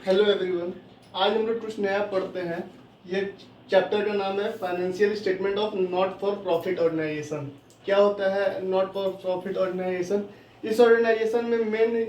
Hello everyone. आज हम लोग कुछ नया पढ़ते हैं। ये चैप्टर का नाम है financial statement of not for profit organisation. क्या होता है नॉट फॉर प्रॉफिट ऑर्गेनाइजेशन? इस ऑर्गेनाइजेशन में मेन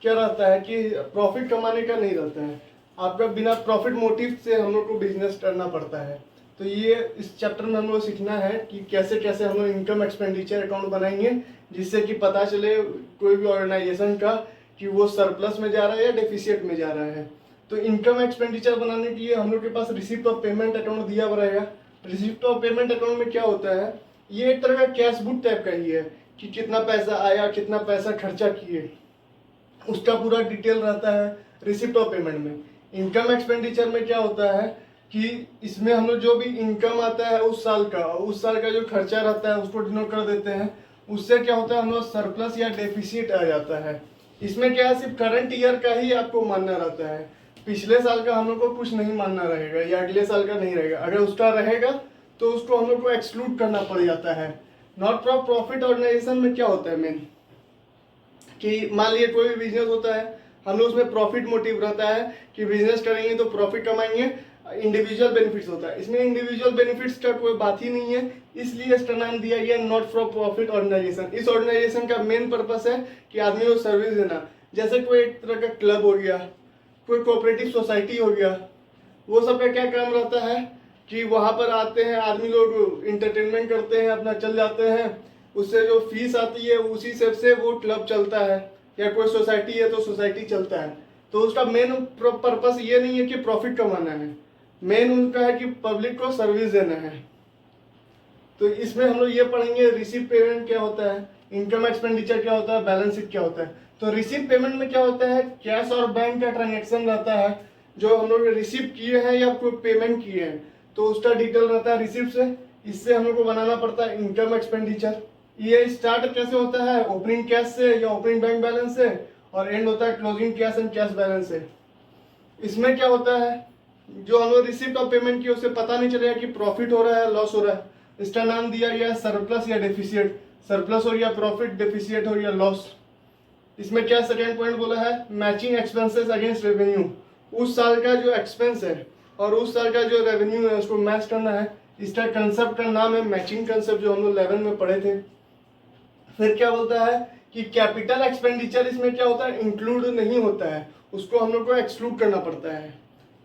क्या रहता है कि प्रॉफिट कमाने का नहीं रहता है। आपका बिना प्रॉफिट मोटिव से हम लोग को बिजनेस करना पड़ता है। तो ये इस चैप्टर में हम लोग सीखना है कि कैसे कैसे हम लोग इनकम एक्सपेंडिचर अकाउंट बनाएंगे, जिससे कि पता चले कोई भी ऑर्गेनाइजेशन का कि वो सरप्लस में जा रहा है या डेफिसिट में जा रहा है। तो इनकम एक्सपेंडिचर बनाने के लिए हम लोग के पास रिसिप्ट ऑफ पेमेंट अकाउंट दिया हुआ रहेगा। रिसिप्ट ऑफ पेमेंट अकाउंट में क्या होता है, ये एक तरह का कैश बुक टाइप का ही है कि कितना पैसा आया, कितना पैसा खर्चा किए, उसका पूरा डिटेल रहता है रिसिप्ट ऑफ पेमेंट में। इनकम एक्सपेंडिचर में क्या होता है कि इसमें हम लोग जो भी इनकम आता है उस साल का जो खर्चा रहता है उसको डिनोट कर देते हैं। उससे क्या होता है हम लोग सरप्लस या डेफिसिट आ जाता है। इसमें क्या है, सिर्फ करंट ईयर का ही आपको मानना रहता है। पिछले साल का हम लोग को कुछ नहीं मानना रहेगा या अगले साल का नहीं रहेगा। अगर उसका रहेगा तो उसको हम लोग को एक्सक्लूड करना पड़ जाता है। नॉट फॉर प्रॉफिट ऑर्गेनाइजेशन में क्या होता है मेन कि मान लीजिए कोई भी बिजनेस होता है, हम लोग उसमें प्रॉफिट मोटिव रहता है कि बिजनेस करेंगे तो प्रॉफिट कमाएंगे। इंडिविजुअल बेनिफिट्स होता है, इसमें इंडिविजुअल बेनिफिट्स का कोई बात ही नहीं है, इसलिए इसका नाम दिया गया नॉट फॉर प्रॉफिट ऑर्गेनाइजेशन। इस ऑर्गेनाइजेशन का मेन पर्पस है कि आदमी को सर्विस देना। जैसे कोई एक तरह का क्लब हो गया, कोई कोऑपरेटिव सोसाइटी हो गया, वो सब का क्या काम रहता है कि वहां पर आते हैं आदमी लोग, इंटरटेनमेंट करते हैं, अपना चल जाते हैं। उससे जो फीस आती है उसी से वो क्लब चलता है, या कोई सोसाइटी है तो सोसाइटी चलता है। तो उसका मेन पर्पस ये नहीं है कि प्रॉफिट कमाना है, मेन उनका है कि पब्लिक को सर्विस देना है। तो इसमें हम लोग ये पढ़ेंगे रिसीव पेमेंट क्या होता है, इनकम एक्सपेंडिचर क्या होता है, बैलेंस शीट क्या होता है। तो रिसीव पेमेंट में क्या होता है, कैश और बैंक का ट्रांजेक्शन रहता है। जो हम लोग रिसीव किए हैं या कोई पेमेंट किए हैं तो उसका डिटेल रहता है रिसिप्ट से। इससे हम लोग को बनाना पड़ता है इनकम एक्सपेंडिचर। ये स्टार्ट कैसे होता है, ओपनिंग कैश से या ओपनिंग बैंक बैलेंस से, और एंड होता है closing cash and cash balance से। इसमें क्या होता है, जो हम लोग रिसिप्ट ऑफ पेमेंट किए उससे पता नहीं चलेगा कि प्रॉफिट हो रहा है लॉस हो रहा है। इसका नाम दिया गया है सरप्लस या डेफिसिट। सरप्लस हो या प्रॉफिट, डेफिसिट हो या लॉस। इसमें क्या सेकेंड पॉइंट बोला है, मैचिंग एक्सपेंसेस अगेंस्ट रेवेन्यू। उस साल का जो एक्सपेंस है और उस साल का जो रेवेन्यू है उसको मैच करना है। इसका कंसेप्ट का नाम है मैचिंग कंसेप्ट, जो हम लोग 11 में पढ़े थे। फिर क्या बोलता है कि कैपिटल एक्सपेंडिचर इसमें क्या होता है, इंक्लूड नहीं होता है, उसको हम लोग को एक्सक्लूड करना पड़ता है।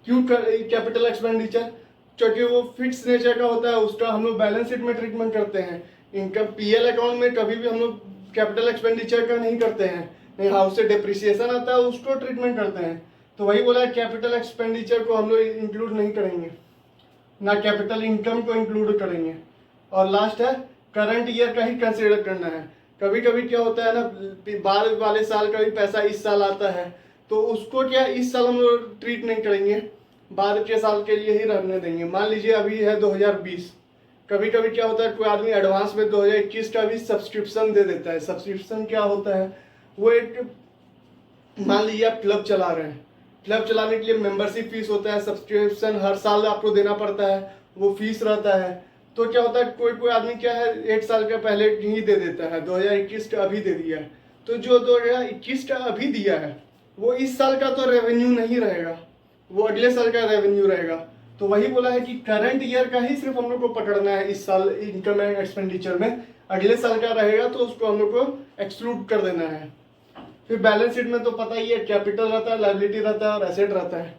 क्यों कैपिटल एक्सपेंडिचर, क्योंकि वो फिक्स नेचर का होता है, उसका हम लोग बैलेंस शीट में ट्रीटमेंट करते हैं। इनकम पीएल अकाउंट में कभी भी हम लोग कैपिटल एक्सपेंडिचर का नहीं करते हैं, नहीं हाउस से डिप्रिसिएशन आता है उसको ट्रीटमेंट करते हैं। तो वही बोला है कैपिटल एक्सपेंडिचर को हम लोग इंक्लूड नहीं करेंगे, ना कैपिटल इनकम को इंक्लूड करेंगे। और लास्ट है करंट ईयर का ही कंसिडर करना है। कभी कभी क्या होता है ना, बाद वाले साल का भी पैसा इस साल आता है तो उसको क्या इस साल हम लोग ट्रीट नहीं करेंगे, बाद के साल के लिए ही रहने देंगे। मान लीजिए अभी है 2020, कभी कभी क्या होता है कोई आदमी एडवांस में 2021 का भी सब्सक्रिप्शन दे देता है। सब्सक्रिप्शन क्या होता है, वो एक, मान लीजिए आप क्लब चला रहे हैं, क्लब चलाने के लिए मेंबरशिप फीस होता है, सब्सक्रिप्शन हर साल आपको देना पड़ता है, वो फीस रहता है। तो क्या होता है कोई कोई आदमी क्या है एक साल का पहले ही दे देता है, 2021 का अभी दे दिया है। तो जो 2021 का अभी दिया है वो इस साल का तो रेवेन्यू नहीं रहेगा, वो अगले साल का रेवेन्यू रहेगा। तो वही बोला है कि करंट ईयर का ही सिर्फ हम लोग को पकड़ना है इस साल इनकम एंड एक्सपेंडिचर में, अगले साल का रहेगा तो उसको हम लोग को एक्सक्लूड कर देना है। फिर बैलेंस शीट में तो पता ही है कैपिटल रहता है, लायबिलिटी रहता है और एसेट रहता है।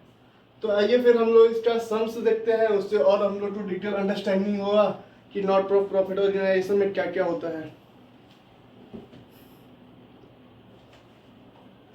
तो आइए फिर हम लोग इसका सम्स देखते हैं, उससे और हम लोग को डिटेल अंडरस्टैंडिंग होगा कि नॉट फॉर प्रॉफिट ऑर्गेनाइजेशन में क्या क्या होता है।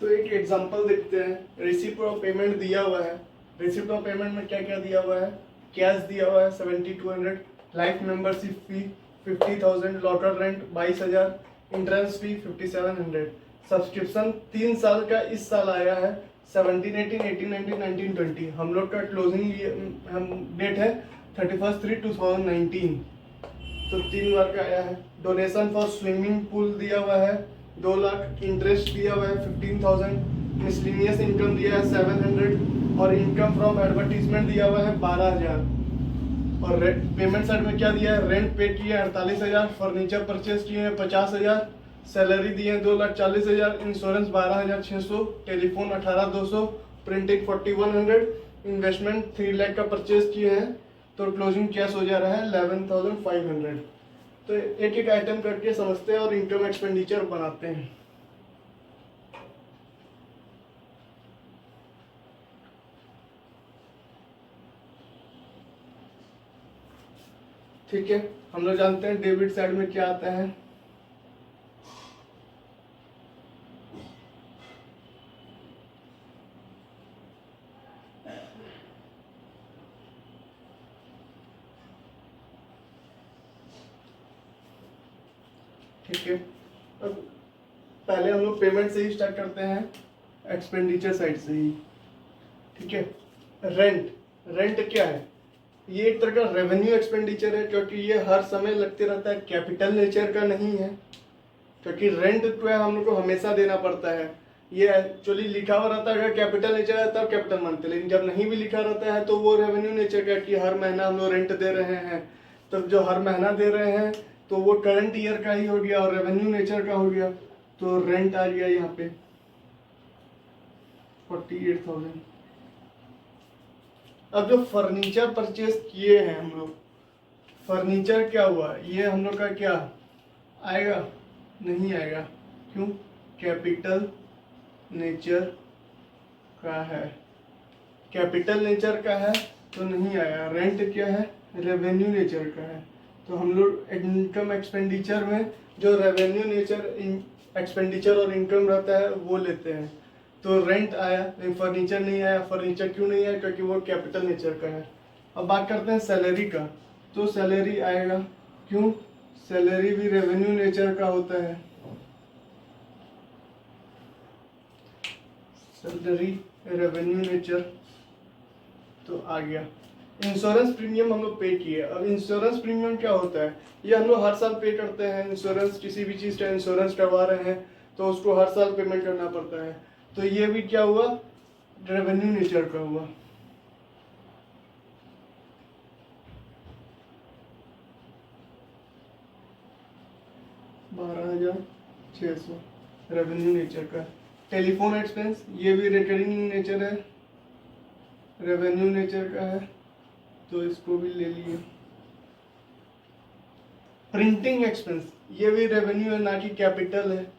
तो एक एग्जांपल देखते हैं। रिसिप्ट ऑफ पेमेंट दिया हुआ है। रिसिप्ट ऑफ पेमेंट में क्या क्या दिया हुआ है, कैश दिया हुआ है 7200, लाइफ मेंबरशिप फी 50,000, लॉटर रेंट 22,000, इंट्रेंस फी 5700। सब्सक्रिप्शन 3 साल का इस साल आया है 17, 18, 18, 19, 19, 20। हम लोग का क्लोजिंग डेट है 31/3/2019। तो 3 बार का आया है। डोनेशन फॉर स्विमिंग पूल दिया हुआ है 2 लाख, इंटरेस्ट दिया हुआ है 15,000, मिसलिनियस इनकम दिया है 700, और इनकम फ्रॉम एडवर्टीजमेंट दिया हुआ है 12,000। और पेमेंट साइड में क्या दिया है, रेंट पे किए 48,000, फर्नीचर परचेज किए हैं 50,000, सैलरी दिए 2,40,000, insurance 12,600, telephone 18,200 printing 4100, investment 3 lakh का परचेज किए हैं, तो क्लोजिंग कैश हो जा रहा है 11,500। तो एक एक आइटम करके समझते हैं और इनकम एक्सपेंडिचर बनाते हैं। ठीक है, हम लोग जानते हैं डेबिट साइड में क्या आता है। ठीक है, अब पहले हम लोग पेमेंट से ही स्टार्ट करते हैं, एक्सपेंडिचर साइड से ही। ठीक है, रेंट, रेंट क्या है? ये एक तरह का रेवेन्यू एक्सपेंडिचर है, क्योंकि ये हर समय लगते रहता है, कैपिटल नेचर का नहीं है, क्योंकि रेंट जो है हम लोग को हमेशा देना पड़ता है। ये एक्चुअली लिखा हुआ रहता है अगर कैपिटल नेचर है तब कैपिटल मानते हैं, लेकिन जब नहीं भी लिखा रहता है तो वो रेवेन्यू नेचर का, कि हर महीना हम लोग रेंट दे रहे हैं। तब जो हर महीना दे रहे हैं तो वो करंट ईयर का ही हो गया और रेवेन्यू नेचर का हो गया, तो रेंट आ गया यहाँ पे 48,000। अब जो फर्नीचर परचेज किए हैं हम लोग, फर्नीचर क्या हुआ, ये हम लोग का क्या आएगा? नहीं आएगा। क्यों? कैपिटल नेचर का है, कैपिटल नेचर का है तो नहीं आया। रेंट क्या है? रेवेन्यू नेचर का है, तो हम लोग इनकम एक्सपेंडिचर में जो रेवेन्यू नेचर एक्सपेंडिचर और इनकम रहता है वो लेते हैं। तो रेंट आया, लेकिन फर्नीचर नहीं आया। फर्नीचर क्यों नहीं आया? क्योंकि वो कैपिटल नेचर का है। अब बात करते हैं सैलरी का, तो सैलरी आएगा। क्यों? सैलरी भी रेवेन्यू नेचर का होता है। सैलरी रेवेन्यू नेचर, तो आ गया। इंश्योरेंस प्रीमियम हम लोग पे किए। अब इंश्योरेंस प्रीमियम क्या होता है? ये हम लोग हर साल पे करते हैं। इंश्योरेंस, किसी भी चीज़ का इंश्योरेंस करवा रहे हैं तो उसको हर साल पेमेंट करना पड़ता है। तो ये भी क्या हुआ? रेवेन्यू नेचर का हुआ। $12,600 रेवेन्यू नेचर का। टेलीफोन एक्सपेंस, ये भी रिकरिंग नेचर है, रेवेन्यू नेचर का है, तो इसको भी ले लिए। प्रिंटिंग एक्सपेंस, ये भी रेवेन्यू है, ना कि कैपिटल है।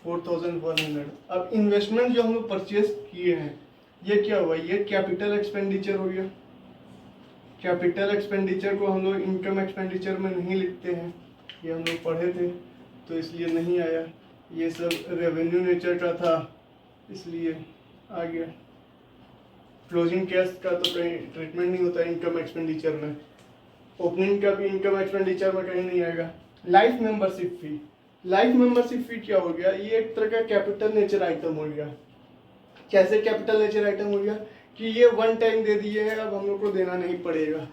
$4,100। अब इन्वेस्टमेंट जो हम लोग परचेज किए हैं, ये क्या हुआ? ये कैपिटल एक्सपेंडिचर हो गया। कैपिटल एक्सपेंडिचर को हम लोग इनकम एक्सपेंडिचर में नहीं लिखते हैं, ये हम लोग पढ़े थे, तो इसलिए नहीं आया। ये सब रेवेन्यू नेचर का था, इसलिए आ गया। क्लोजिंग कैश का तो कहीं ट्रीटमेंट नहीं होता इनकम एक्सपेंडिचर में। ओपनिंग का भी इनकम एक्सपेंडिचर में कहीं नहीं आएगा। लाइफ मेंबरशिप फी, लाइफ मेंबरशिप फी क्या हो गया? ये एक तरह का कैपिटल नेचर आइटम हो गया। कैसे कैपिटल नेचर आइटम हो गया? कि ये वन टाइम दे दिए हैं, अब हम लोग को देना नहीं पड़ेगा,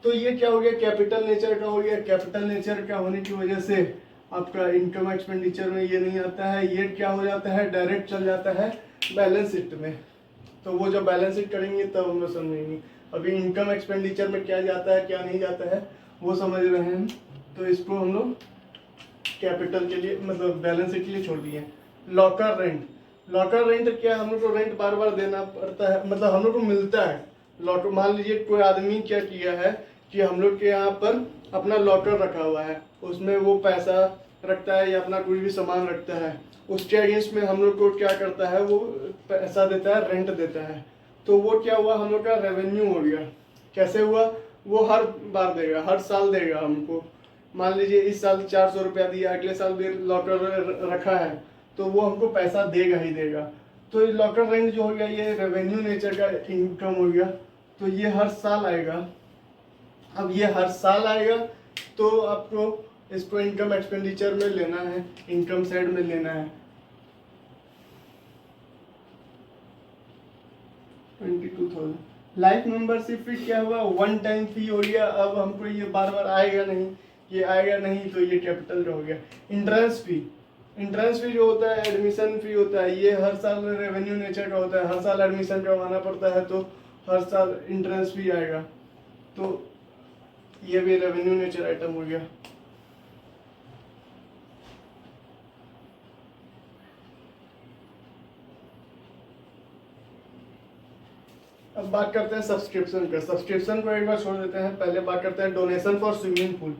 तो ये क्या हो गया? कैपिटल नेचर का हो गया। कैपिटल नेचर का होने की वजह से आपका इनकम एक्सपेंडिचर में ये नहीं आता है। ये क्या हो जाता है? डायरेक्ट चल जाता है बैलेंस शीट में। तो वो जब बैलेंस शीट करेंगे तब हम लोग समझेंगे। अभी इनकम एक्सपेंडिचर में क्या जाता है क्या नहीं जाता है वो समझ रहे हैं, तो इसको हम लोग कैपिटल के लिए, मतलब बैलेंस शीट के लिए छोड़ दिए। लॉकर रेंट, लॉकर रेंट क्या है? हम लोग को रेंट बार बार देना पड़ता है, मतलब हम लोग को मिलता है लॉकर। मान लीजिए कोई आदमी क्या किया है कि हम लोग के यहाँ पर अपना लॉकर रखा हुआ है, उसमें वो पैसा रखता है या अपना कोई भी सामान रखता है, उसके अगेंस्ट में हम लोग को क्या करता है? वो पैसा देता है, रेंट देता है। तो वो क्या हुआ? हम लोग का रेवेन्यू हो गया। कैसे हुआ? वो हर बार देगा, हर साल देगा हमको। मान लीजिए इस साल 400 रुपया दिया, अगले साल भी लॉकर रखा है, तो वो हमको पैसा देगा ही देगा। तो ये लॉकर रेंट जो हो गया ये रेवेन्यू नेचर का इनकम हो गया, तो ये हर साल आएगा। अब ये हर साल आएगा तो आपको इसको इनकम एक्सपेंडिचर में लेना है, इनकम साइड में लेना है। 22,000। लाइफ मेंबरशिप फी क्या हुआ? वन टाइम फी हो गया। अब हमको ये बार बार आएगा नहीं, ये आएगा नहीं, तो ये कैपिटल का हो गया। इंट्रेंस फी, इंट्रेंस फी जो होता है एडमिशन फी होता है, ये हर साल रेवेन्यू नेचर का होता है। हर साल एडमिशन करवाना पड़ता है तो हर साल इंट्रेंस फी आएगा। तो ये भी रेवेन्यू नेचर आइटम हो गया। अब बात करते हैं सब्सक्रिप्शन का। सब्सक्रिप्शन को एक बार छोड़ देते हैं, पहले बात करते हैं डोनेशन फॉर स्विमिंग पूल।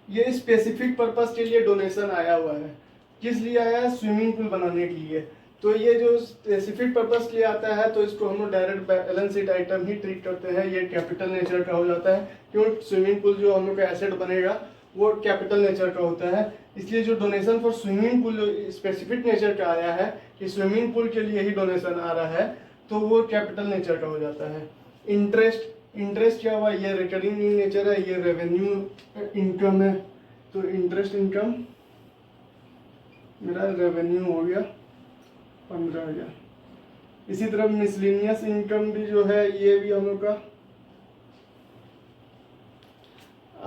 ये स्पेसिफिक पर्पस के लिए डोनेशन आया हुआ है। किस लिए आया है? स्विमिंग पूल बनाने के लिए। तो ये जो स्पेसिफिक पर्पस के लिए आता है तो इसको हम लोग डायरेक्ट बैलेंस शीट आइटम ही ट्रीट करते हैं। ये कैपिटल नेचर का हो जाता है, क्यों? स्विमिंग पूल जो हम लोग का एसेट बनेगा वो कैपिटल नेचर का होता है। इसलिए जो डोनेशन फॉर स्विमिंग पूल जो स्पेसिफिक नेचर का आया है कि स्विमिंग पूल के लिए ही डोनेशन आ रहा है, तो वो कैपिटल नेचर का हो जाता है। इंटरेस्ट क्या हुआ? ये रिकरिंग नेचर है, ये रेवेन्यू इनकम है, तो इंटरेस्ट इनकम मेरा रेवेन्यू हो गया 15,000। इसी तरह मिसलेनियस इनकम भी जो है ये भी हम लोग का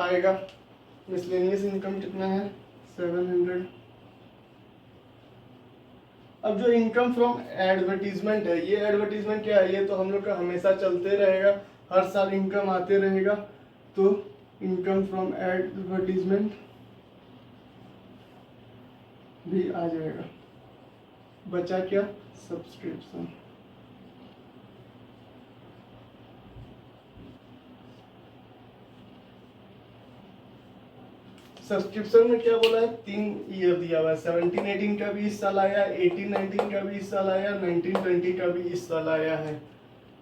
आएगा। मिसलेनियस इनकम कितना है? 700। अब जो इनकम फ्रॉम एडवर्टीजमेंट है, ये एडवर्टीजमेंट क्या है? ये तो हम लोग का हमेशा चलते रहेगा, हर साल इनकम आते रहेगा। तो इनकम फ्रॉम एडवर्टीजमेंट भी आ जाएगा। बचा क्या? सब्सक्रिप्शन। सब्सक्रिप्शन में क्या बोला है? 3 ईयर दिया हुआ है। 17-18 का भी इस साल आया, 18-19 का भी इस साल आया, 19-20 का भी इस साल आया है।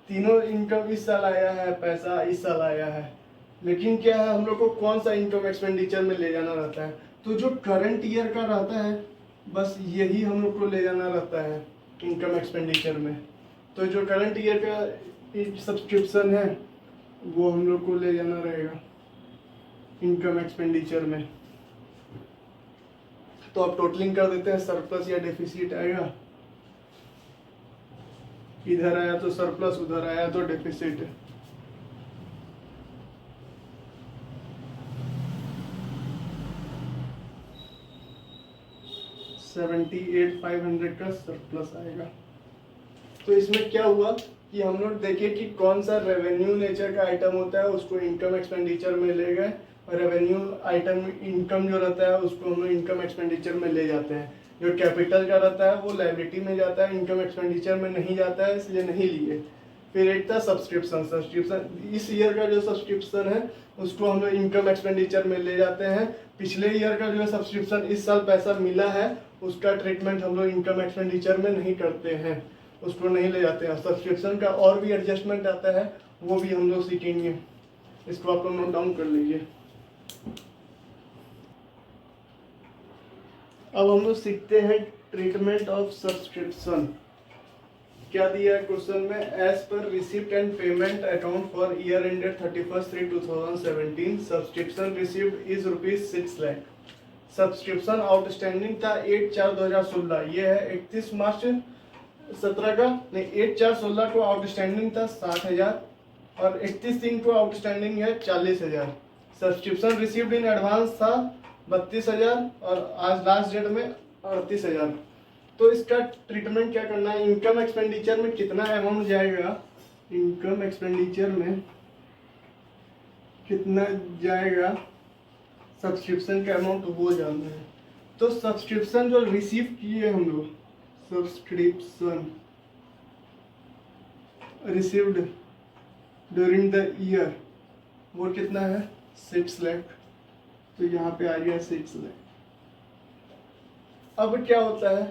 तीनों इनकम इस साल आया है, पैसा इस साल आया है। लेकिन क्या है, हम लोग को कौन सा इनकम एक्सपेंडिचर में ले जाना रहता है? तो जो करंट ईयर का रहता है बस यही हम लोग को ले जाना रहता है इनकम एक्सपेंडिचर में। तो जो करंट ईयर का सब्सक्रिप्शन है वो हम लोग को ले जाना रहेगा इनकम एक्सपेंडिचर में। तो अब टोटलिंग कर देते हैं, सरप्लस या डेफिसिट आएगा। इधर आया तो सरप्लस, उधर आया तो डेफिसिट। $78,500 का सरप्लस आएगा। तो इसमें क्या हुआ कि हम लोग देखे कि कौन सा रेवेन्यू नेचर का आइटम होता है उसको इनकम एक्सपेंडिचर में ले गए, और रेवेन्यू आइटम इनकम जो रहता है उसको हम लोग इनकम एक्सपेंडिचर में ले जाते हैं। जो कैपिटल का रहता है वो लायबिलिटी में जाता है, इनकम एक्सपेंडिचर में नहीं जाता है, इसलिए नहीं लिए। फिर एक था सब्सक्रिप्शन। सब्सक्रिप्शन इस ईयर का जो सब्सक्रिप्शन है उसको हम लोग इनकम एक्सपेंडिचर में ले जाते हैं। पिछले ईयर का जो सब्सक्रिप्शन इस साल पैसा मिला है उसका ट्रीटमेंट हम लोग इनकम एक्सपेंडिचर में नहीं करते हैं, उसको नहीं ले जाते हैं। सब्सक्रिप्शन का और भी एडजस्टमेंट आता है, वो भी हम लोग सीखेंगे। इसको आप लोग नोट डाउन कर लीजिए। अब हम लोग सीखते हैं ट्रीटमेंट ऑफ सब्सक्रिप्शन। क्या दिया है क्वेश्चन में? As per receipt and payment account for year ended 31/3/2017 subscription received is ₹6 lakh. Subscription outstanding था 8/4/2016, ये है 31 मार्च 17 का, नहीं 8/4/16 को आउटस्टैंडिंग था 60,000 और 31/3 को आउटस्टैंडिंग है 40,000। सब्सक्रिप्शन रिसीव्ड इन एडवांस था 32,000 और आज लास्ट डेट में 38,000। तो इसका ट्रीटमेंट क्या करना है? इनकम एक्सपेंडिचर में कितना अमाउंट जाएगा, इनकम एक्सपेंडिचर में कितना जाएगा सब्सक्रिप्शन का अमाउंट वो जानना है। तो सब्सक्रिप्शन जो रिसीव किए हम लोग, subscription received during the year वो कितना है? 6 लाख। तो यहाँ पे आ गया 6 लाख। अब क्या होता है,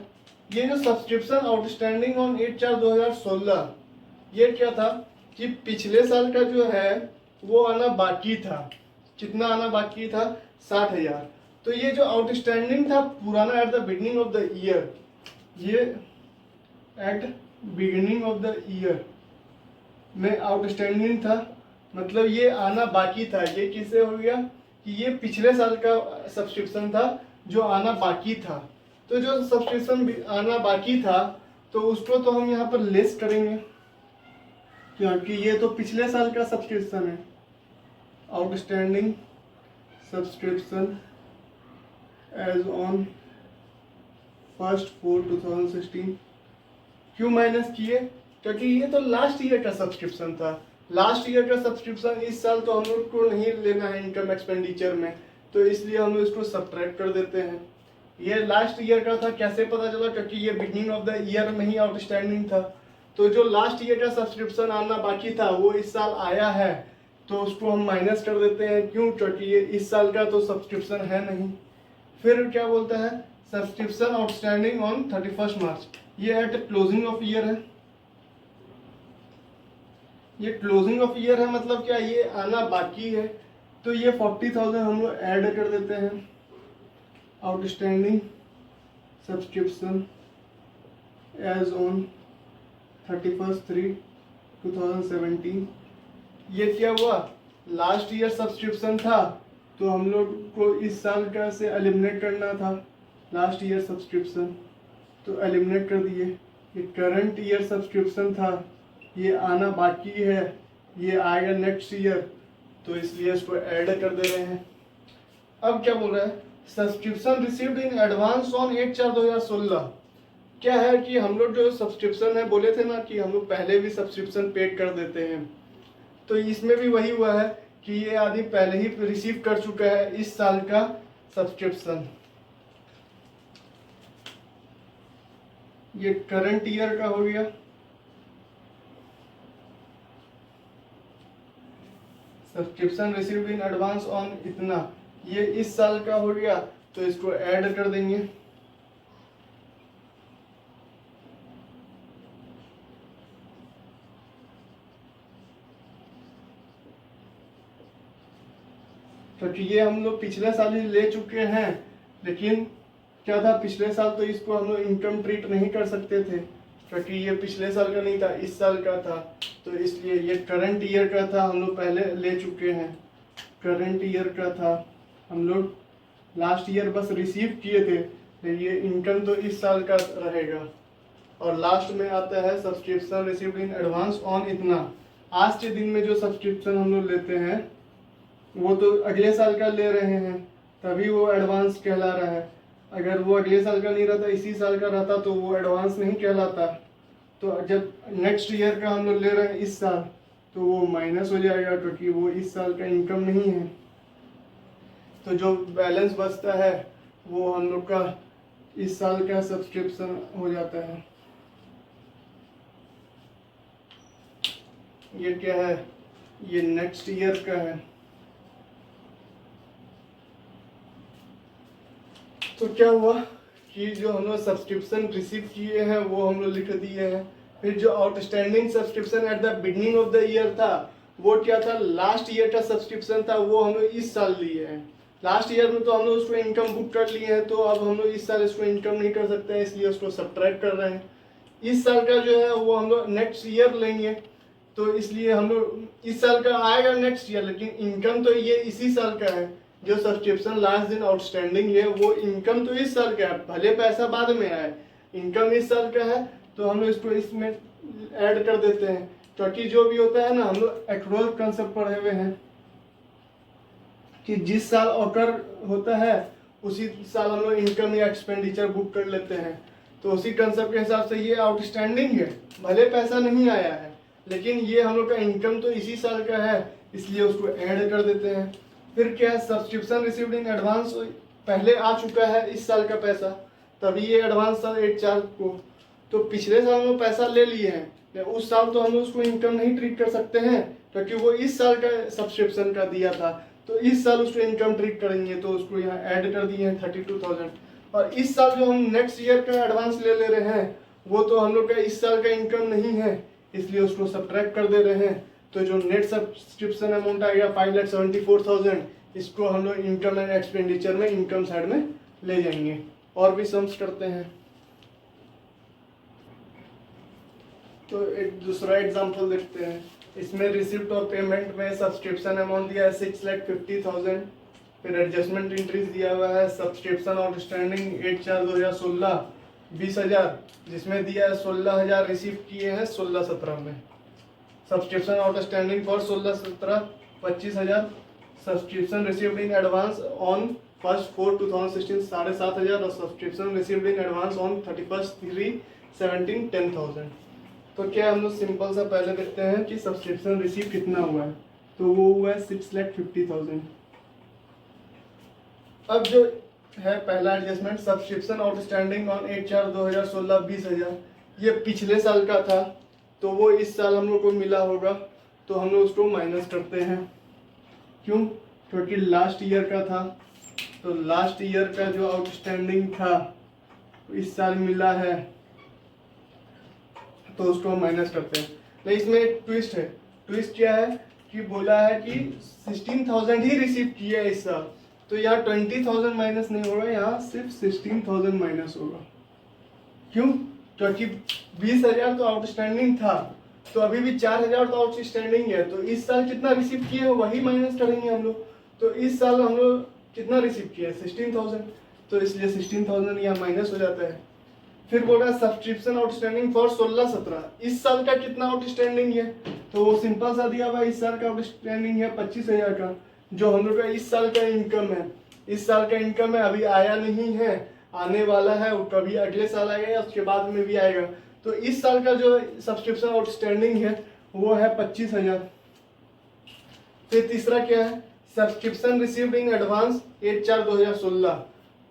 ये जो सब्सक्रिप्शन आउटस्टैंडिंग ऑन 8/4/2016 ये क्या था कि पिछले साल का जो है वो आना बाकी था। कितना आना बाकी था? 60,000। तो ये जो आउटस्टैंडिंग था पुराना at the beginning of the year, ये at beginning of the year में आउटस्टैंडिंग था, मतलब ये आना बाकी था। ये किससे हो गया कि ये पिछले साल का सब्सक्रिप्शन था जो आना बाकी था। तो जो सब्सक्रिप्शन आना बाकी था तो उसको तो हम यहाँ पर लेस करेंगे क्योंकि ये तो पिछले साल का सब्सक्रिप्शन है। आउटस्टैंडिंग सब्सक्रिप्शन एज ऑन 1/4/2016 क्यों माइनस किए? क्योंकि ये तो लास्ट ईयर का सब्सक्रिप्शन था। लास्ट ईयर का सब्सक्रिप्शन इस साल तो हम लोग को नहीं लेना है इनकम एक्सपेंडिचर में, तो इसलिए हम लोग इसको सब्ट्रैक्ट कर देते हैं। ये लास्ट ईयर का था, कैसे पता चला? क्योंकि ये बिगनिंग ऑफ द ईयर में ही आउटस्टैंडिंग था। तो जो लास्ट ईयर का सब्सक्रिप्शन आना बाकी था वो इस साल आया है, तो उसको हम माइनस कर देते हैं। क्यों? क्योंकि ये इस साल का तो सब्सक्रिप्शन है नहीं। फिर क्या बोलता है? सब्सक्रिप्शन आउटस्टैंडिंग ऑन 31 मार्च, ये एट क्लोजिंग ऑफ ईयर है। ये क्लोजिंग ऑफ ईयर है, मतलब क्या? ये आना बाकी है, तो ये 40,000 हम लोग ऐड कर देते हैं। Outstanding subscription as on 31/3/2017। ये क्या हुआ? लास्ट ईयर सब्सक्रिप्शन था, तो हम लोग को इस साल का से एलिमिनेट करना था लास्ट ईयर सब्सक्रिप्शन, तो एलिमिनेट कर दिए। ये करंट ईयर सब्सक्रिप्शन था, ये आना बाकी है, ये आएगा नेक्स्ट ईयर, तो इसलिए इसको ऐड कर दे रहे हैं। अब क्या बोल रहा है? Subscription received in advance on 8/4/2016। क्या है कि हम लोग जो सब्सक्रिप्शन है, बोले थे ना कि हम लोग पहले भी सब्सक्रिप्शन पेड कर देते हैं, तो इसमें भी वही हुआ है कि ये आदमी पहले ही रिसीव कर चुका है इस साल का सब्सक्रिप्शन। ये करंट ईयर का हो गया, subscription received in advance on इतना, ये इस साल का हो गया, तो इसको ऐड कर देंगे। क्योंकि ये हम लोग पिछले साल ही ले चुके हैं, लेकिन क्या था, पिछले साल तो इसको हम लोग इनकम ट्रीट नहीं कर सकते थे, क्योंकि ये पिछले साल का नहीं था, इस साल का था, तो इसलिए ये करंट ईयर का था, हम लोग पहले ले चुके हैं। करंट ईयर का था, हम लोग लास्ट ईयर बस रिसीव किए थे, तो ये इनकम तो इस साल का रहेगा। और लास्ट में आता है subscription received in advance on इतना। आज के दिन में जो सब्सक्रिप्शन हम लोग लेते हैं वो तो अगले साल का ले रहे हैं, तभी वो एडवांस कहला रहा है। अगर वो अगले साल का नहीं रहता, इसी साल का रहता, तो वो एडवांस नहीं कहलाता। तो जब नेक्स्ट ईयर का हम लोग ले रहे हैं इस साल, तो वो माइनस हो जाएगा, क्योंकि वो इस साल का इनकम नहीं है। तो जो बैलेंस बचता है वो हम लोग का इस साल का सब्सक्रिप्शन हो जाता है। ये क्या है? ये नेक्स्ट ईयर का है। तो क्या हुआ कि जो हम लोग सब्सक्रिप्शन रिसीव किए हैं वो हम लोग लिख दिए हैं। फिर जो outstanding subscription eight the beginning of the year था, वो क्या था? लास्ट ईयर का सब्सक्रिप्शन था, वो हम लोग इस साल लिए हैं। लास्ट ईयर में तो हम लोग उसको इनकम बुक कर लिए हैं, तो अब हम लोग इस साल इसको इनकम नहीं कर सकते हैं, इसलिए उसको सब्ट्रैक्ट कर रहे हैं। इस साल का जो है वो हम लोग नेक्स्ट ईयर लेंगे, तो इसलिए हम लोग इस साल का आएगा नेक्स्ट ईयर, लेकिन इनकम तो ये इसी साल का है। जो सब्सक्रिप्शन लास्ट दिन आउटस्टैंडिंग है वो इनकम तो इस साल का है, भले पैसा बाद में आए, इनकम इस साल का है, तो हम लोग इसको इसमें ऐड कर देते हैं। क्योंकि जो भी होता है ना, हम लोग एक्रूअल कंसेप्ट पढ़े हुए हैं कि जिस साल ऑकर होता है उसी साल हम लोग इनकम या एक्सपेंडिचर बुक कर लेते हैं। तो उसी कंसेप्ट के हिसाब से ये आउटस्टैंडिंग है, भले पैसा नहीं आया है, लेकिन ये हम लोग का इनकम तो इसी साल का है, इसलिए उसको ऐड कर देते हैं। फिर क्या है? सब्सक्रिप्शन रिसीव्ड इन एडवांस, पहले आ चुका है इस साल का पैसा, तभी ये एडवांस था 8/4 को। तो पिछले साल हम लोग पैसा ले लिए हैं, उस साल तो हम लोग उसको इनकम नहीं ट्रीट कर सकते हैं, क्योंकि वो इस साल का सब्सक्रिप्शन का दिया था, तो इस साल उसको इनकम ट्रीट करेंगे, तो उसको यहाँ ऐड कर दिए हैं 32,000। और इस साल जो हम नेक्स्ट ईयर का एडवांस ले रहे हैं, वो तो हम लोग का इस साल का इनकम नहीं है, इसलिए उसको सब्ट्रैक्ट कर दे रहे हैं। तो जो नेट सब्सक्रिप्शन अमाउंट आएगा 5,74,000, इसको हम लोग इनकम एंड एक्सपेंडिचर में इनकम साइड में ले जाएंगे। और भी सम्स करते हैं। तो एक दूसरा एग्जांपल देखते हैं। इसमें रिसिप्ट और पेमेंट में सब्सक्रिप्शन अमाउंट दिया है 6,50,000, फिर एडजस्टमेंट इंट्रीज दिया हुआ है सब्सक्रिप्शन आउटस्टैंडिंग 8/4/2016 20,000, जिसमें दिया है 16,000 रिसीव किए हैं 16/17 में। Subscription outstanding for 16/17 25,000। Subscription received in advance on 1/4/2016 7,500, और subscription received in advance on 31/3/17 10,000। तो क्या हम लोग सिंपल सा पहले देखते हैं कि सब्सक्रिप्शन रिसीव कितना हुआ है। तो वो हुआ है 6,50,000। अब जो है पहला एडजस्टमेंट, सब्सक्रिप्शन आउटस्टैंडिंग ऑन 8/4/2016 20,000, ये पिछले साल का था, तो वो इस साल हम लोग को मिला होगा, तो हम लोग उसको माइनस करते हैं। क्यों? क्योंकि लास्ट ईयर का था, तो लास्ट ईयर का जो आउटस्टैंडिंग था इस साल मिला है, तो उसको हम माइनस करते हैं। नहीं, इसमें एक ट्विस्ट है। ट्विस्ट क्या है कि बोला है कि 16,000 ही रिसीव किया है इस साल, तो यहाँ 20,000 माइनस नहीं होगा, यहाँ सिर्फ 16,000 माइनस होगा। क्यों? क्योंकि 20,000 तो आउटस्टैंडिंग था, तो अभी भी 4,000 तो आउटस्टैंडिंग है, तो इस साल कितना रिसीव किए हैं वही माइनस करेंगे हम लोग। तो इस साल हम लोग कितना रिसीव किया है? 16,000, तो इसलिए 16,000 यहाँ माइनस हो जाता है। फिर बोल रहा है सब्सक्रिप्शन आउटस्टैंडिंग फॉर 16-17, इस साल का कितना आउटस्टैंडिंग है? तो वो सिंपल सा दिया हुआ, इस साल का आउटस्टैंडिंग है 25,000 का, जो हम लोग का इस साल का इनकम है। इस साल का इनकम है, अभी आया नहीं है, आने वाला है, वो कभी अगले साल आएगा या उसके बाद में भी आएगा। तो इस साल का जो सब्सक्रिप्शन आउटस्टैंडिंग है वो है 25,000। फिर तीसरा क्या है? सब्सक्रिप्शन रिसीव्ड इन एडवांस 8/4/2016,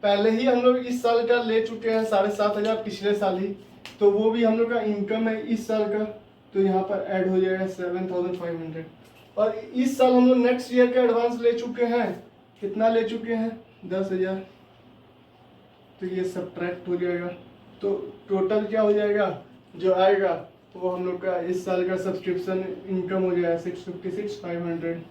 पहले ही हम लोग इस साल का ले चुके हैं 7,500 पिछले साल ही, तो वो भी हम लोग का इनकम है इस साल का, तो यहाँ पर ऐड हो जाएगा 7,500। और इस साल हम लोग नेक्स्ट ईयर का एडवांस ले चुके हैं, कितना ले चुके हैं? 10,000, तो ये सब्ट्रैक्ट हो जाएगा, तो टोटल क्या हो जाएगा जो आएगा वो हम लोग का इस साल का सब्सक्रिप्शन इनकम हो जाएगा 656,500।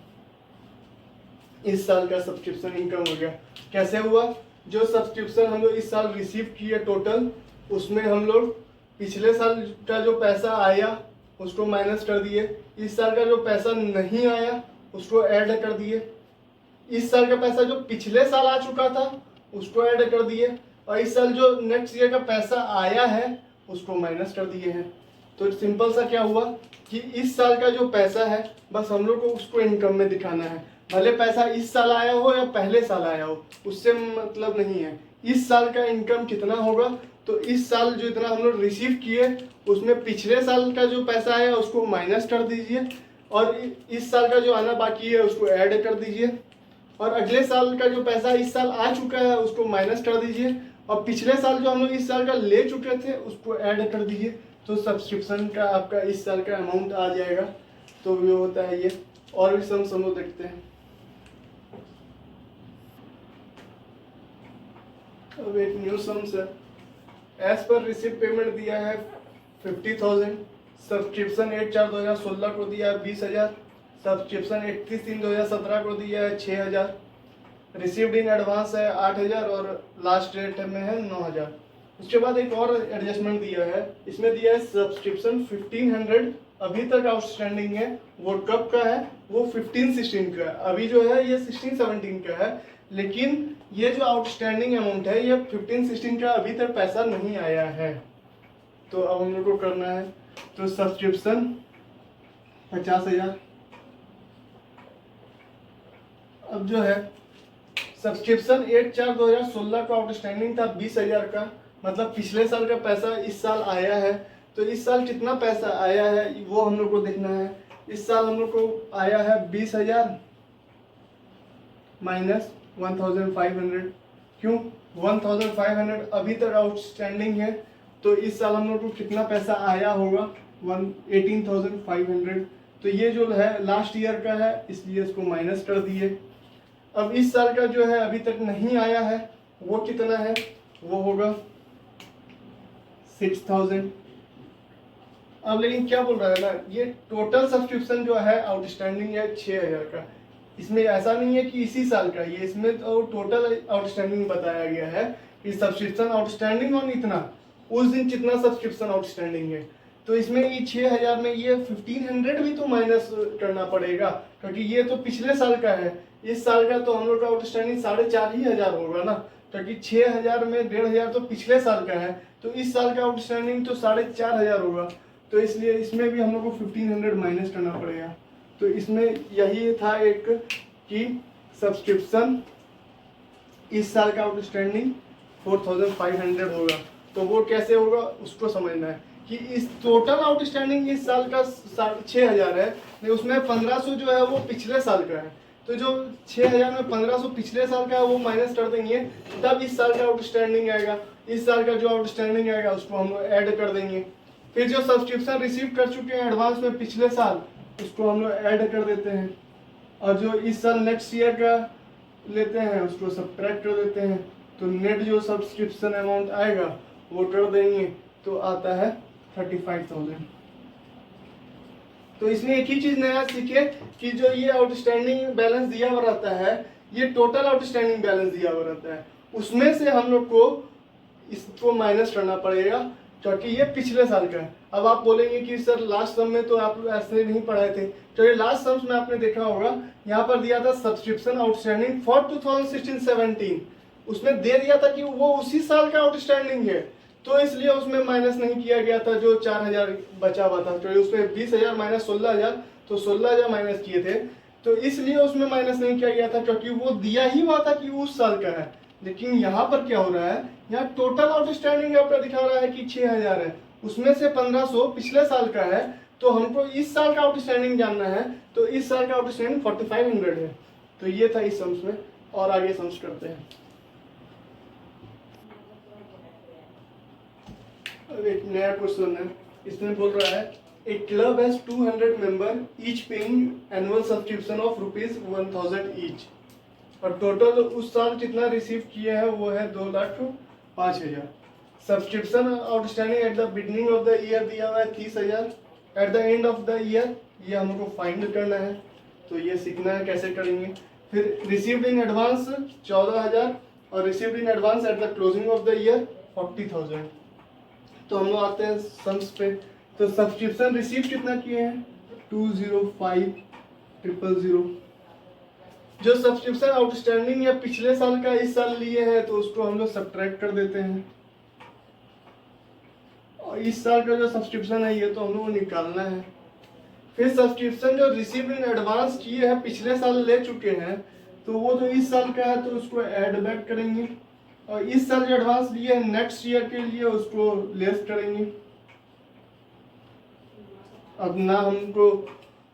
इस साल का सब्सक्रिप्शन इनकम हो गया। कैसे हुआ? जो सब्सक्रिप्शन हम लोग इस साल रिसीव किए टोटल, उसमें हम लोग पिछले साल का जो पैसा आया उसको माइनस कर दिए, इस साल का जो पैसा नहीं आया उसको ऐड कर दिए, इस साल का पैसा जो पिछले साल आ चुका था उसको ऐड कर दिए, और इस साल जो नेक्स्ट ईयर का पैसा आया है उसको माइनस कर दिए हैं। तो सिंपल सा क्या हुआ कि इस साल का जो पैसा है बस हम लोग को उसको इनकम में दिखाना है, भले पैसा इस साल आया हो या पहले साल आया हो, उससे मतलब नहीं है। इस साल का इनकम कितना होगा, तो इस साल जो इतना हम लोग रिसीव किए उसमें पिछले साल का जो पैसा आया उसको माइनस कर दीजिए, और इस साल का जो आना बाकी है उसको ऐड कर दीजिए, और अगले साल का जो पैसा इस साल आ चुका है उसको माइनस कर दीजिए, और पिछले साल जो हम लोग इस साल का ले चुके थे उसको ऐड कर दीजिए, तो सब्सक्रिप्शन का आपका इस साल का अमाउंट आ जाएगा। तो ये होता है ये। और भी सम लोग देखते हैं। अब एक न्यू सम्स है। एज पर रिसीव पेमेंट दिया है 50,000, सब्सक्रिप्शन 8/4/2016 को दिया है 20,000, सब्सक्रिप्शन 31/3/2017 को दिया है 6,000, रिसीव्ड इन एडवांस है 8,000 और लास्ट डेट में है 9,000। उसके बाद एक और एडजस्टमेंट दिया है, इसमें दिया है सब्सक्रिप्शन 1,500 अभी तक आउटस्टैंडिंग है, वो कब का है? वो 15-16 का है, अभी जो है ये 16-17 का है, लेकिन ये जो आउटस्टैंडिंग अमाउंट है ये 15-16 का अभी तक पैसा नहीं आया है। तो अब हम लोग को करना है, तो सब्सक्रिप्शन 50,000। अब जो है सब्सक्रिप्शन 8/4/2016 का आउटस्टैंडिंग था 20,000 का, मतलब पिछले साल का पैसा इस साल आया है, तो इस साल कितना पैसा आया है वो हम लोग को देखना है। इस साल हम लोग को आया है 20,000 माइनस 1,500। क्यों? 1,500 अभी तक आउटस्टैंडिंग है, तो इस साल हम लोग को कितना पैसा आया होगा? 18,500। तो ये जो है लास्ट ईयर का है, इसलिए इसको माइनस कर दिए। अब इस साल का जो है अभी तक नहीं आया है, वो कितना है? वो होगा 6,000। अब लेकिन क्या बोल रहा है ना, ये टोटल सब्सक्रिप्शन जो है आउटस्टैंडिंग है 6,000 का। इसमें ऐसा नहीं है कि इसी साल का, ये इसमें तो टोटल आउटस्टैंडिंग बताया गया है कि सब्सक्रिप्शन आउटस्टैंडिंग और इतना, उस दिन कितना सब्सक्रिप्शन आउटस्टैंडिंग है। तो इसमें ये 6,000 में ये 1,500 भी तो माइनस करना पड़ेगा, क्योंकि ये तो पिछले साल का है। इस साल का तो हम लोग का आउटस्टैंडिंग 4,500 होगा ना, क्योंकि 6,000 में 1,500 तो पिछले साल का है, तो इस साल का आउटस्टैंडिंग तो 4,500 होगा, तो इसलिए इसमें भी हम लोग को 1,500 माइनस करना पड़ेगा। तो इसमें यही था एक कि सब्सक्रिप्शन इस साल का आउटस्टैंडिंग 4,500 होगा। तो वो कैसे होगा उसको समझना है कि इस टोटल आउटस्टैंडिंग इस साल का 6,000 है, नहीं उसमें 1500 जो है वो पिछले साल का है, तो जो 6,000 में 1500 पिछले साल का है वो माइनस कर देंगे, तब इस साल का आउटस्टैंडिंग आएगा। इस साल का जो आउटस्टैंडिंग आएगा उसको हम ऐड कर देंगे। फिर जो सब्सक्रिप्शन रिसीव कर चुके हैं एडवांस में पिछले साल, उसको हम लोग ऐड कर देते हैं, और जो इस साल नेक्स्ट ईयर का लेते हैं उसको सब्ट्रैक्ट कर देते हैं, तो नेट जो सब्सक्रिप्शन अमाउंट आएगा वो कर देंगे, तो आता है 35,000। तो इसमें एक ही चीज नया सीखे कि जो ये आउटस्टैंडिंग बैलेंस दिया हुआ रहता है, ये टोटल आउटस्टैंडिंग बैलेंस दिया हुआ रहता है, उसमें से हम लोग को इसको माइनस करना पड़ेगा, क्योंकि ये पिछले साल का है। अब आप बोलेंगे कि सर लास्ट सम में तो आप ऐसे नहीं पढ़ाए थे, तो ये लास्ट सम्स में आपने देखा होगा यहाँ पर दिया था सब्सक्रिप्शन आउटस्टैंडिंग फॉर 2016-17, उसमें दे दिया था कि वो उसी साल का आउटस्टैंडिंग है, तो इसलिए उसमें माइनस नहीं किया गया था जो 4,000 बचा हुआ था, तो उसमें 20,000 माइनस 16,000, तो 16,000 माइनस किए थे, तो इसलिए उसमें माइनस नहीं किया गया था, क्योंकि वो दिया ही हुआ था कि उस साल का है। लेकिन यहाँ पर क्या हो रहा है, यहाँ टोटल आउटस्टैंडिंग आपका दिखा रहा है कि 6,000 है, उसमें से 1,500 पिछले साल का है, तो हमको इस साल का आउटस्टैंडिंग जानना है, तो इस साल का आउटस्टैंडिंग 4,500 है। तो ये था इस सम्स में, और आगे सम्स करते हैं। अब एक नया क्वेश्चन है, इसमें बोल रहा है a club has 200 member each paying annual subscription of ₹1,000 each, और टोटल उस साल कितना रिसीव किए हैं वो है 2,05,000। Subscription outstanding at the beginning of the year दिया हुआ है 30,000, at the end of the year ये हमको फाइंड करना है, तो ये सीखना है कैसे करेंगे। फिर रिसीव्ड इन एडवांस 14,000, और received in advance at the closing of the year 40,000। तो हम लोग आते हैं सम्स पे। तो सब्सक्रिप्शन रिसीव कितना किए हैं 205,000। जो सब्सक्रिप्शन आउटस्टैंडिंग या पिछले साल का इस साल लिए हैं तो उसको हम लोग सब्ट्रैक्ट कर देते हैं, और इस साल का जो सब्सक्रिप्शन है ये तो हम लोग को निकालना है। फिर सब्सक्रिप्शन जो रिसीव इन एडवांस किए हैं पिछले साल ले चुके हैं, तो वो जो इस साल का है तो उसको ऐड बैक करेंगे, और इस साल जो एडवांस लिए हैं नेक्स्ट ईयर के लिए उसको लेस करेंगे। अब ना हमको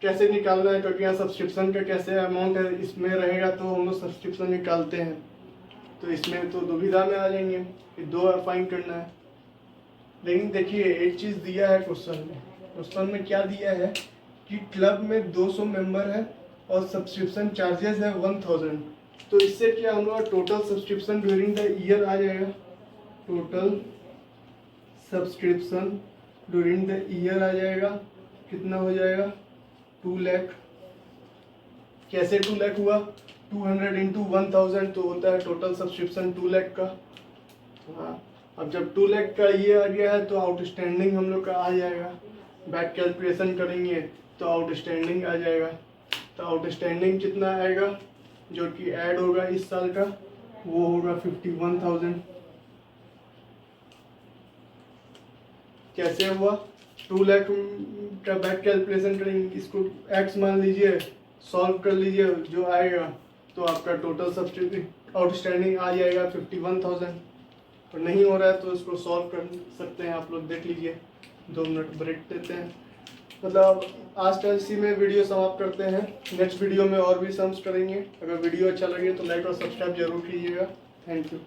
कैसे निकालना है, क्योंकि यहाँ सब्सक्रिप्शन का कैसे अमाउंट है इसमें रहेगा, तो हम लोग सब्सक्रिप्शन निकालते हैं, तो इसमें तो दुविधा में आ जाएंगे कि 2 फाइंड करना है। लेकिन देखिए एक चीज़ दिया है क्वेश्चन में क्या दिया है कि क्लब में 200 मेंबर है और सब्सक्रिप्शन चार्जेस है 1,000, तो इससे क्या हम लोग total subscription during the year आ जाएगा, total subscription during the year आ जाएगा, कितना हो जाएगा 2 लाख। कैसे 2 लाख हुआ, 200 इंटू 1,000 तो होता है टोटल सब्सक्रिप्शन 2 लाख का। हाँ, अब जब 2 लाख का ये आ गया है तो आउटस्टैंडिंग हम लोग का आ जाएगा, बैक कैलकुलेशन करेंगे तो आउटस्टैंडिंग आ जाएगा। तो आउटस्टैंडिंग कितना आएगा जो कि ऐड होगा इस साल का, वो होगा 51,000। कैसे हुआ, 2 लाख का बैक कैलकुलेशन करेंगे, इसको एक्स मान लीजिए, सॉल्व कर लीजिए, जो आएगा तो आपका टोटल सब्सक्रिप्शन आउटस्टैंडिंग आ जाएगा 51,000। और नहीं हो रहा है तो इसको सॉल्व कर सकते हैं, आप लोग देख लीजिए। 2 मिनट ब्रेक देते हैं, मतलब आज का इसी में वीडियो समाप्त करते हैं। नेक्स्ट वीडियो में और भी सम्स करेंगे। अगर वीडियो अच्छा लगे तो लाइक और सब्सक्राइब जरूर कीजिएगा। Thank you.